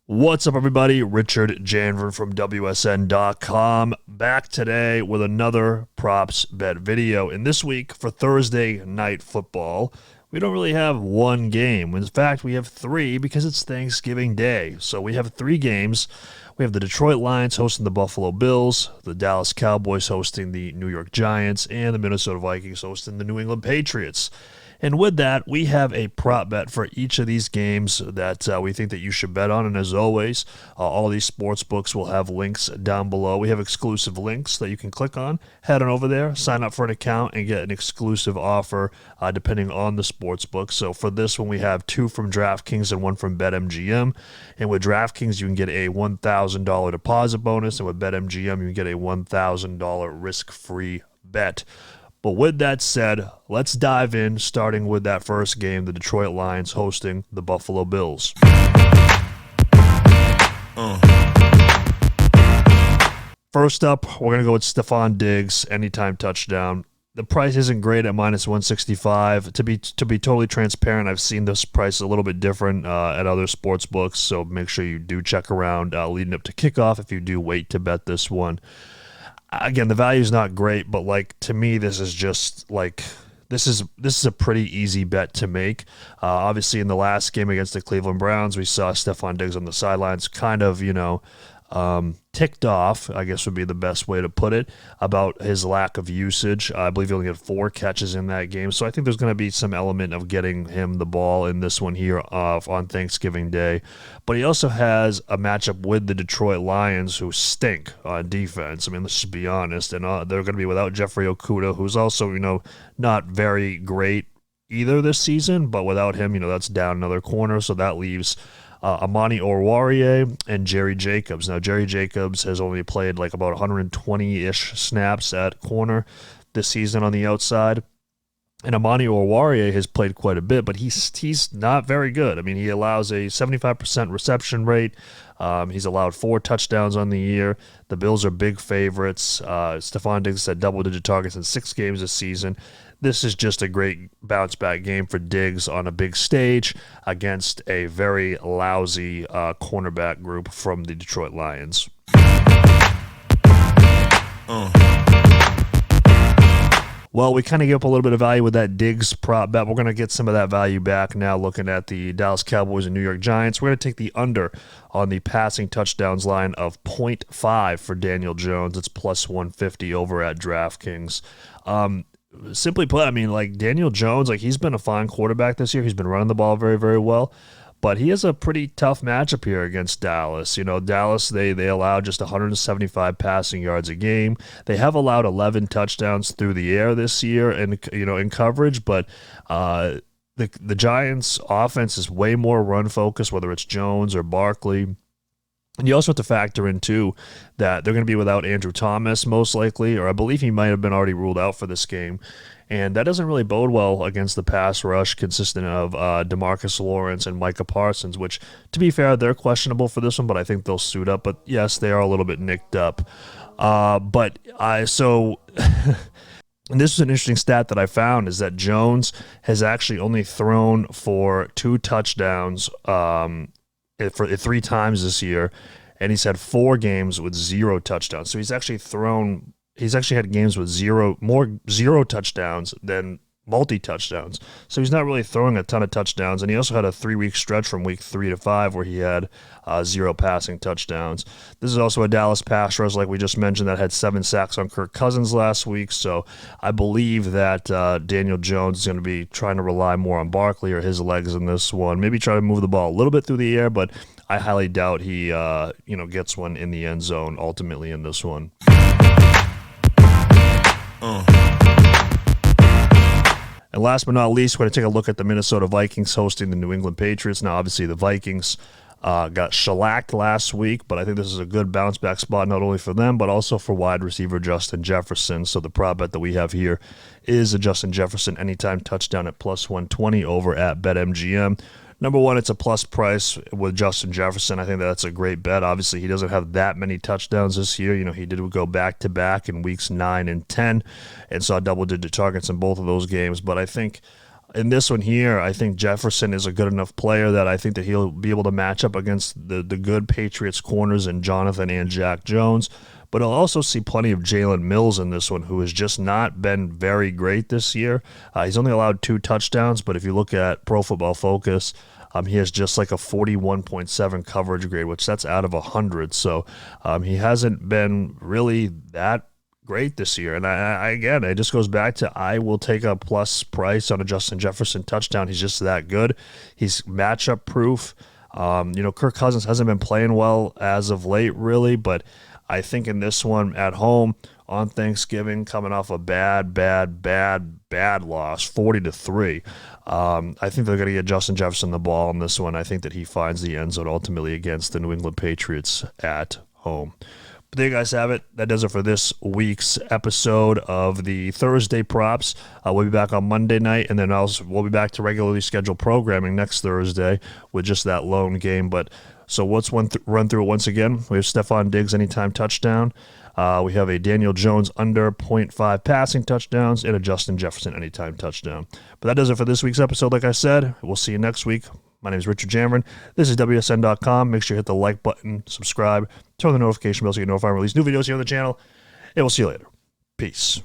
What's up, everybody? Richard Janvrin from WSN.com, back today with another props bet video. And this week for Thursday night football, we don't really have one game. In fact, we have three because it's Thanksgiving Day. So we have three games. We have the Detroit Lions hosting the Buffalo Bills, the Dallas Cowboys hosting the New York Giants, and the Minnesota Vikings hosting the New England Patriots. And with that, we have a prop bet for each of these games that we think that you should bet on. And as always, all these sports books will have links down below. We have exclusive links that you can click on. Head on over there, sign up for an account, and get an exclusive offer depending on the sports book. So for this one, we have two from DraftKings and one from BetMGM. And with DraftKings, you can get a $1,000 deposit bonus. And with BetMGM, you can get a $1,000 risk-free bet. But with that said, let's dive in, starting with that first game, the Detroit Lions hosting the Buffalo Bills. First up, we're going to go with Stefon Diggs, anytime touchdown. The price isn't great at minus 165. To be totally transparent, I've seen this price a little bit different at other sports books, so make sure you do check around leading up to kickoff if you do wait to bet this one. Again, the value is not great, but to me, this is just this is a pretty easy bet to make. Obviously, in the last game against the Cleveland Browns, we saw Stefon Diggs on the sidelines, kind of ticked off, I guess would be the best way to put it, about his lack of usage. I believe he only had 4 catches in that game, so I think there's going to be some element of getting him the ball in this one here on Thanksgiving Day. But he also has a matchup with the Detroit Lions, who stink on defense. I mean, let's just be honest, and they're going to be without Jeffrey Okudah, who's also, not very great either this season, but without him, that's down another corner, so that leaves Amani Oruwariye and Jerry Jacobs. Now, Jerry Jacobs has only played about 120-ish snaps at corner this season on the outside. And Amani Oruwariye has played quite a bit, but he's not very good. I mean, he allows a 75% reception rate. He's allowed 4 touchdowns on the year. The Bills are big favorites. Stefon Diggs had double-digit targets in 6 games this season. This is just a great bounce-back game for Diggs on a big stage against a very lousy cornerback group from the Detroit Lions. Well, we kind of gave up a little bit of value with that Diggs prop bet. We're going to get some of that value back now looking at the Dallas Cowboys and New York Giants. We're going to take the under on the passing touchdowns line of 0.5 for Daniel Jones. It's plus 150 over at DraftKings. Simply put, I mean, Daniel Jones, he's been a fine quarterback this year. He's been running the ball very, very well. But he has a pretty tough matchup here against Dallas. Dallas, they allow just 175 passing yards a game. They have allowed 11 touchdowns through the air this year in coverage, but the Giants' offense is way more run-focused, whether it's Jones or Barkley. And you also have to factor in, too, that they're going to be without Andrew Thomas, most likely, or I believe he might have been already ruled out for this game. And that doesn't really bode well against the pass rush consisting of DeMarcus Lawrence and Micah Parsons, which, to be fair, they're questionable for this one, but I think they'll suit up. But, yes, they are a little bit nicked up. And this is an interesting stat that I found, is that Jones has actually only thrown for 2 touchdowns for 3 times this year, and he's had 4 games with 0 touchdowns. So he's actually had games with zero touchdowns than multi-touchdowns. So he's not really throwing a ton of touchdowns, and he also had a 3-week stretch from week 3 to 5 where he had 0 passing touchdowns. This is also a Dallas pass rush, like we just mentioned, that had 7 sacks on Kirk Cousins last week. So I believe that Daniel Jones is going to be trying to rely more on Barkley or his legs in this one. Maybe try to move the ball a little bit through the air, but I highly doubt he gets one in the end zone ultimately in this one. And last but not least, we're going to take a look at the Minnesota Vikings hosting the New England Patriots. Now, obviously, the Vikings got shellacked last week, but I think this is a good bounce-back spot not only for them, but also for wide receiver Justin Jefferson. So the prop bet that we have here is a Justin Jefferson anytime touchdown at plus 120 over at BetMGM. Number one, it's a plus price with Justin Jefferson. I think that's a great bet. Obviously, he doesn't have that many touchdowns this year. He did go back-to-back in weeks 9 and 10 and saw double-digit targets in both of those games. But I think In this one here, I think Jefferson is a good enough player that I think that he'll be able to match up against the good Patriots corners in Jonathan and Jack Jones. But I'll also see plenty of Jalen Mills in this one, who has just not been very great this year. He's only allowed 2 touchdowns, but if you look at Pro Football Focus, he has just like a 41.7 coverage grade, which that's out of 100. So he hasn't been really that great this year. And again, it just goes back to I will take a plus price on a Justin Jefferson touchdown. He's just that good. He's matchup proof. Kirk Cousins hasn't been playing well as of late, really, but I think in this one at home on Thanksgiving, coming off a bad loss, 40-3. I think they're going to get Justin Jefferson the ball in this one. I think that he finds the end zone ultimately against the New England Patriots at home. But there you guys have it. That does it for this week's episode of the Thursday Props. We'll be back on Monday night, and then we'll be back to regularly scheduled programming next Thursday with just that lone game. But so let's run through it once again. We have Stefon Diggs anytime touchdown. We have a Daniel Jones under 0.5 passing touchdowns and a Justin Jefferson anytime touchdown. But that does it for this week's episode. Like I said, we'll see you next week. My name is Richard Janvrin. This is WSN.com. Make sure you hit the like button, subscribe, turn on the notification bell so you get notified when I release new videos here on the channel. And we'll see you later. Peace.